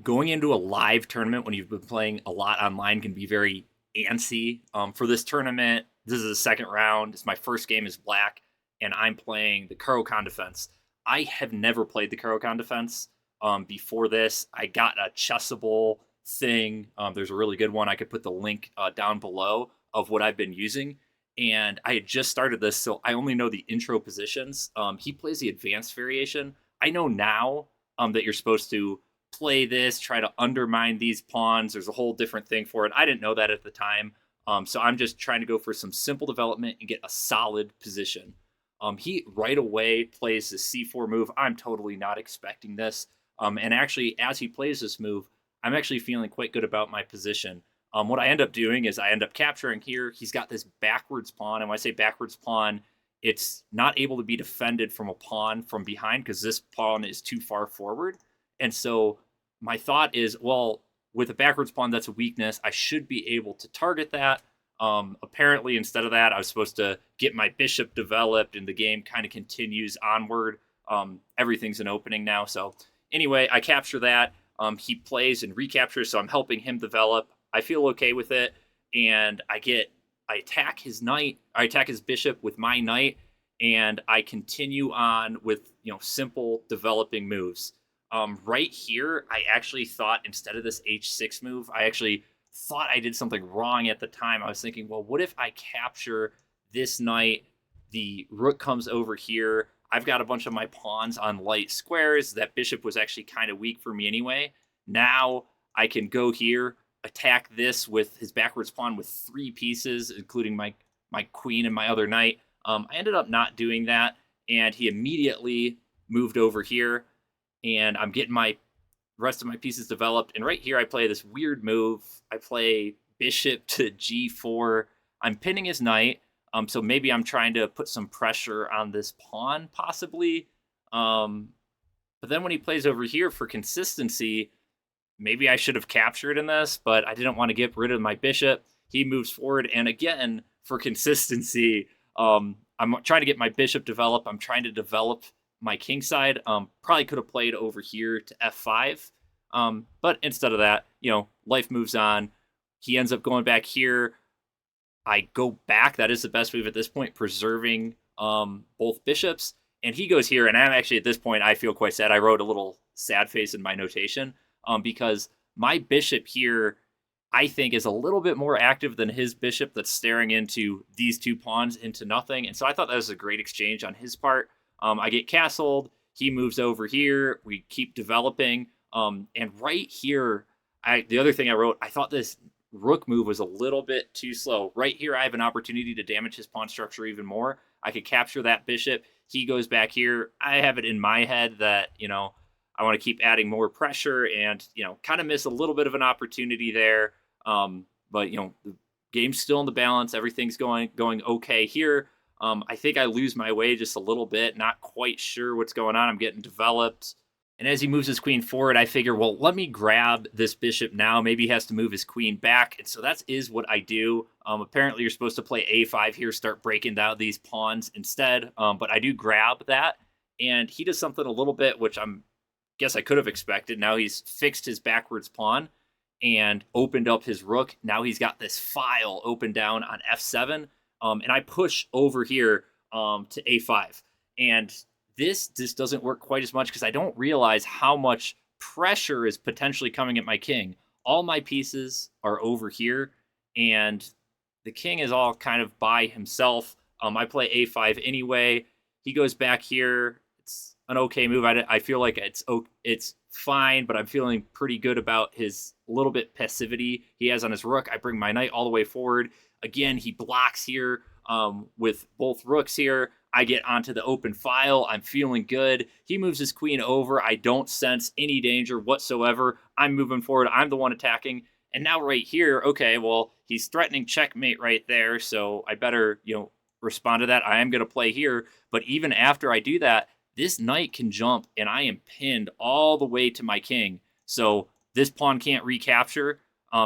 going into a live tournament when you've been playing a lot online can be very antsy. For this tournament, this is the second round. It's my first game as black, and I'm playing the Caro-Kann defense. I have never played the Caro-Kann defense. Before this, I got a Chessable thing. There's a really good one. I could put the link down below of what I've been using. And I had just started this, so I only know the intro positions. He plays the advanced variation. I know now that you're supposed to play this, try to undermine these pawns. There's a whole different thing for it. I didn't know that at the time. So I'm just trying to go for some simple development and get a solid position. He right away plays the C4 move. I'm totally not expecting this. And actually, as he plays this move, I'm actually feeling quite good about my position. What I end up doing is I end up capturing here. He's got this backwards pawn. And when I say backwards pawn, it's not able to be defended from a pawn from behind because this pawn is too far forward. And so my thought is, well, with a backwards pawn, that's a weakness. I should be able to target that. Apparently, instead of that, I was supposed to get my bishop developed, and the game kind of continues onward. Everything's an opening now. So anyway, I capture that. He plays and recaptures, so I'm helping him develop. I feel okay with it, and I attack his knight. I attack his bishop with my knight, and I continue on with simple developing moves. Right here, I actually thought instead of this h6 move, I actually thought I did something wrong at the time. I was thinking, well, what if I capture this knight? The rook comes over here. I've got a bunch of my pawns on light squares. That bishop was actually kind of weak for me anyway. Now I can go here, attack this with his backwards pawn with 3 pieces, including my queen and my other knight. I ended up not doing that, and he immediately moved over here, and I'm getting my rest of my pieces developed. And right here, I play this weird move. I play bishop to g4. I'm pinning his knight, so maybe I'm trying to put some pressure on this pawn, possibly. But then when he plays over here for consistency, maybe I should have captured in this, but I didn't want to get rid of my bishop. He moves forward, and again, for consistency, I'm trying to get my bishop developed. I'm trying to develop my king side. Probably could have played over here to f5, but instead of that, life moves on. He ends up going back here. I go back. That is the best move at this point, preserving both bishops. And he goes here, and I'm actually at this point, I feel quite sad. I wrote a little sad face in my notation because my bishop here, I think, is a little bit more active than his bishop that's staring into these 2 pawns into nothing. And so I thought that was a great exchange on his part. I get castled. He moves over here. We keep developing. And right here, the other thing I wrote, I thought this rook move was a little bit too slow. Right here, I have an opportunity to damage his pawn structure even more. I could capture that bishop. He goes back here. I have it in my head that, I want to keep adding more pressure and, kind of miss a little bit of an opportunity there. But, the game's still in the balance. Everything's going okay here. I think I lose my way just a little bit. Not quite sure what's going on. I'm getting developed. And as he moves his queen forward, I figure, well, let me grab this bishop now. Maybe he has to move his queen back. And so that is what I do. Apparently, you're supposed to play a5 here, start breaking down these pawns instead. But I do grab that. And he does something a little bit, which guess I could have expected. Now he's fixed his backwards pawn and opened up his rook. Now he's got this file open down on f7. And I push over here to a5. And this doesn't work quite as much because I don't realize how much pressure is potentially coming at my king. All my pieces are over here, and the king is all kind of by himself. I play a5 anyway. He goes back here. It's an okay move. I feel like it's fine, but I'm feeling pretty good about his little bit passivity he has on his rook. I bring my knight all the way forward. Again, he blocks here with both rooks here. I get onto the open file. I'm feeling good. He moves his queen over. I don't sense any danger whatsoever. I'm moving forward. I'm the one attacking. And now right here, okay, well, he's threatening checkmate right there, so I better, respond to that. I am going to play here. But even after I do that, this knight can jump, and I am pinned all the way to my king. So this pawn can't recapture.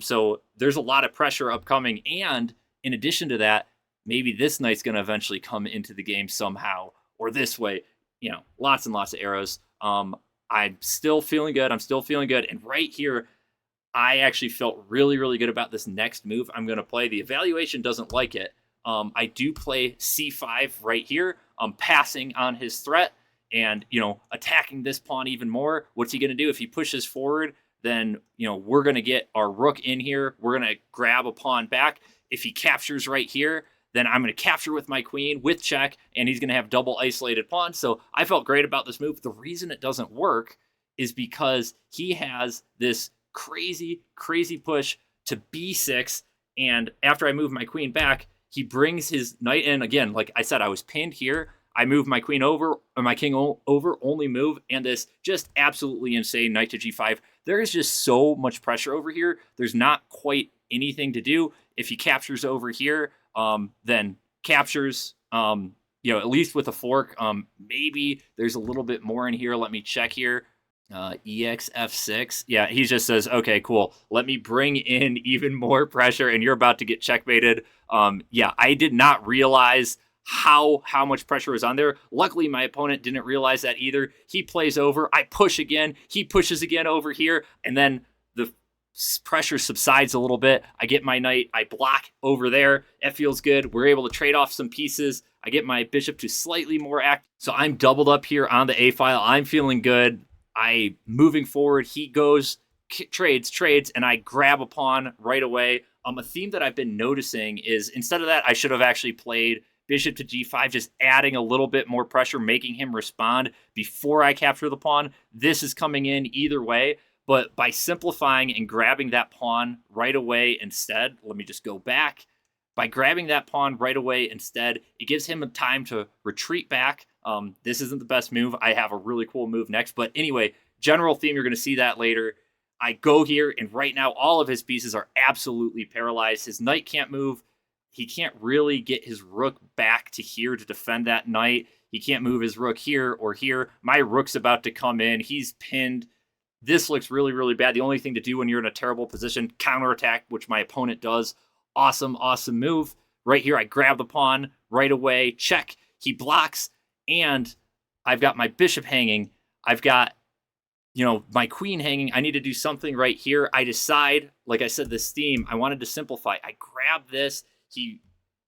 So there's a lot of pressure upcoming. And in addition to that, maybe this knight's going to eventually come into the game somehow, or this way. Lots and lots of arrows. I'm still feeling good. I'm still feeling good. And right here, I actually felt really, really good about this next move I'm going to play. The evaluation doesn't like it. I do play c5 right here. I'm passing on his threat and, attacking this pawn even more. What's he going to do? If he pushes forward, then, we're going to get our rook in here. We're going to grab a pawn back. If he captures right here, then I'm going to capture with my queen with check, and he's going to have double isolated pawns. So I felt great about this move. The reason it doesn't work is because he has this crazy, crazy push to b6. And after I move my queen back, he brings his knight in again. Like I said, I was pinned here. I move my queen over, or my king over, only move, and this just absolutely insane knight to g5. There is just so much pressure over here. There's not quite anything to do. If he captures over here, then captures, at least with a fork. Maybe there's a little bit more in here. Let me check here. EXF6. Yeah, he just says, okay, cool. Let me bring in even more pressure, and you're about to get checkmated. Yeah, I did not realize how much pressure was on there. Luckily, my opponent didn't realize that either. He plays over. I push again. He pushes again over here, and then the pressure subsides a little bit. I get my knight. I block over there. It feels good. We're able to trade off some pieces. I get my bishop to slightly more act. So I'm doubled up here on the A file. I'm feeling good. Moving forward, he goes, trades, and I grab a pawn right away. A theme that I've been noticing is instead of that, I should have actually played bishop to g5, just adding a little bit more pressure, making him respond before I capture the pawn. This is coming in either way, but by simplifying and grabbing that pawn right away instead, let me just go back. By grabbing that pawn right away instead, it gives him time to retreat back. This isn't the best move. I have a really cool move next. But anyway, general theme, you're going to see that later. I go here, and right now all of his pieces are absolutely paralyzed. His knight can't move. He can't really get his rook back to here to defend that knight. He can't move his rook here or here. My rook's about to come in. He's pinned. This looks really, really bad. The only thing to do when you're in a terrible position, counterattack, which my opponent does. Awesome, awesome move. Right here, I grab the pawn right away. Check. He blocks. And I've got my bishop hanging. I've got, my queen hanging. I need to do something right here. I decide, like I said, this theme, I wanted to simplify. I grab this. He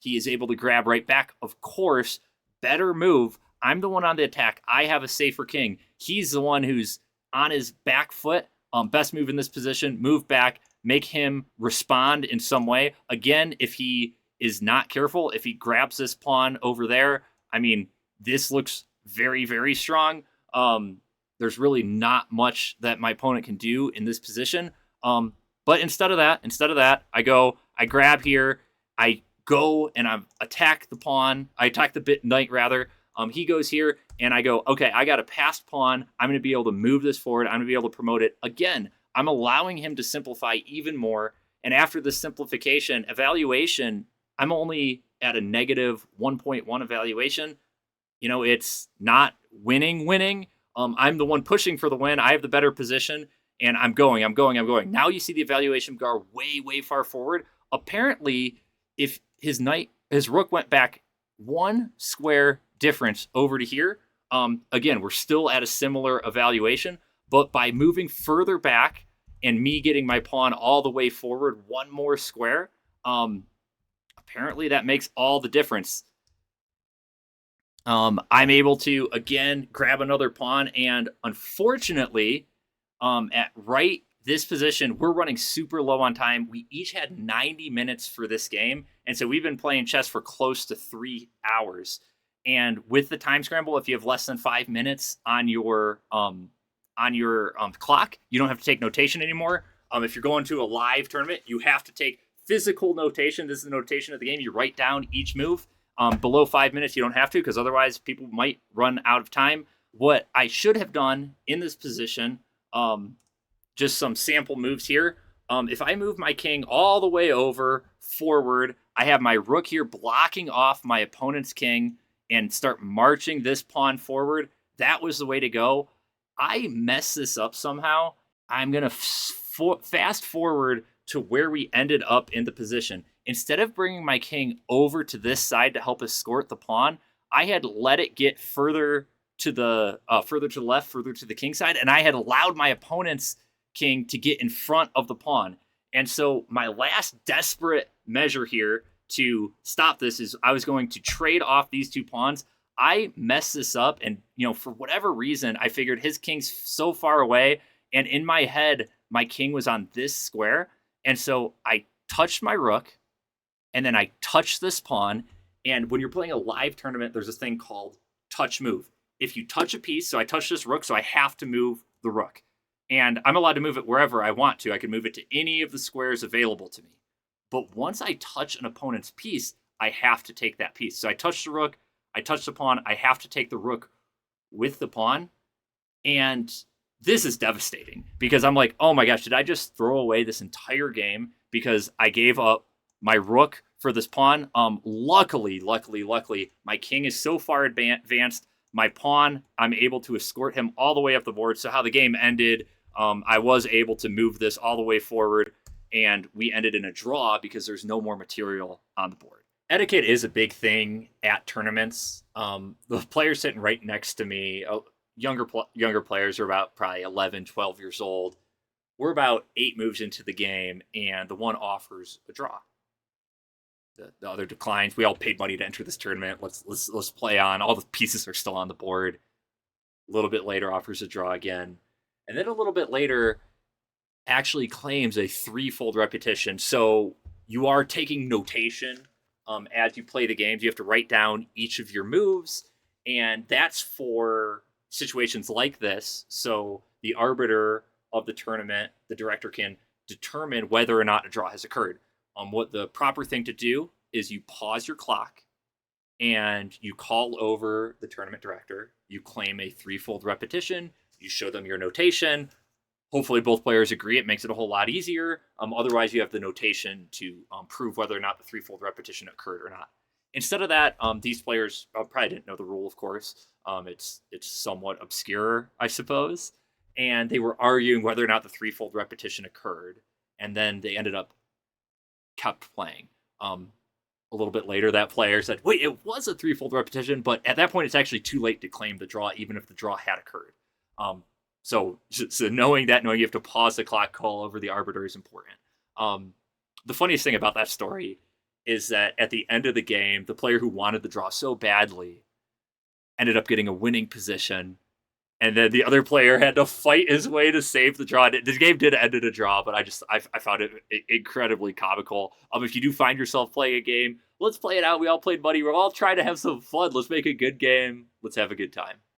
is able to grab right back. Of course, better move. I'm the one on the attack. I have a safer king. He's the one who's on his back foot. Best move in this position. Move back. Make him respond in some way. Again, if he is not careful, if he grabs this pawn over there, this looks very, very strong. There's really not much that my opponent can do in this position. But instead of that, I grab here, I go and I attack the pawn. I attack the knight rather. He goes here and I go, okay, I got a passed pawn. I'm going to be able to move this forward. I'm going to be able to promote it. Again, I'm allowing him to simplify even more. And after the simplification evaluation, I'm only at a negative 1.1 evaluation. It's not winning. I'm the one pushing for the win. I have the better position, and I'm going. Now you see the evaluation bar way, way far forward. Apparently, if his rook went back one square difference over to here, again, we're still at a similar evaluation, but by moving further back and me getting my pawn all the way forward one more square, apparently that makes all the difference. I'm able to, again, grab another pawn, and unfortunately, at right this position, we're running super low on time. We each had 90 minutes for this game, and so we've been playing chess for close to 3 hours. And with the time scramble, if you have less than 5 minutes on your clock, you don't have to take notation anymore. If you're going to a live tournament, you have to take physical notation. This is the notation of the game. You write down each move. Below 5 minutes, you don't have to, because otherwise people might run out of time. What I should have done in this position, just some sample moves here. If I move my king all the way over forward, I have my rook here blocking off my opponent's king and start marching this pawn forward. That was the way to go. I messed this up somehow. I'm going to fast forward to where we ended up in the position. Instead of bringing my king over to this side to help escort the pawn, I had let it get further to the further to the left, further to the king side, and I had allowed my opponent's king to get in front of the pawn. And so my last desperate measure here to stop this is I was going to trade off these two pawns. I messed this up, and for whatever reason, I figured his king's so far away, and in my head, my king was on this square, and so I touched my rook, and then I touched this pawn. And when you're playing a live tournament, there's this thing called touch move. If you touch a piece, so I touch this rook, so I have to move the rook. And I'm allowed to move it wherever I want to. I can move it to any of the squares available to me. But once I touch an opponent's piece, I have to take that piece. So I touch the rook, I touch the pawn, I have to take the rook with the pawn. And this is devastating because I'm like, oh my gosh, did I just throw away this entire game because I gave up my rook for this pawn? Luckily, my king is so far advanced. My pawn, I'm able to escort him all the way up the board. So how the game ended, I was able to move this all the way forward, and we ended in a draw because there's no more material on the board. Etiquette is a big thing at tournaments. The player sitting right next to me, younger players are about probably 11, 12 years old. We're about 8 moves into the game, and the one offers a draw. The other declines. We all paid money to enter this tournament. Let's play on. All the pieces are still on the board. A little bit later, offers a draw again, and then a little bit later, actually claims a threefold repetition. So you are taking notation as you play the games. You have to write down each of your moves, and that's for situations like this. So the arbiter of the tournament, the director, can determine whether or not a draw has occurred. What the proper thing to do is you pause your clock and you call over the tournament director. You claim a threefold repetition. You show them your notation. Hopefully both players agree. It makes it a whole lot easier. Otherwise, you have the notation to prove whether or not the threefold repetition occurred or not. Instead of that, these players probably didn't know the rule, of course. It's somewhat obscure, I suppose. And they were arguing whether or not the threefold repetition occurred. And then they ended up kept playing. A little bit later, that player said, wait, it was a threefold repetition, but at that point, it's actually too late to claim the draw, even if the draw had occurred. So knowing you have to pause the clock, call over the arbiter is important. The funniest thing about that story is that at the end of the game, the player who wanted the draw so badly ended up getting a winning position, and then the other player had to fight his way to save the draw. The game did end in a draw, but I found it incredibly comical. If you do find yourself playing a game, let's play it out. We all played money. We're all trying to have some fun. Let's make a good game. Let's have a good time.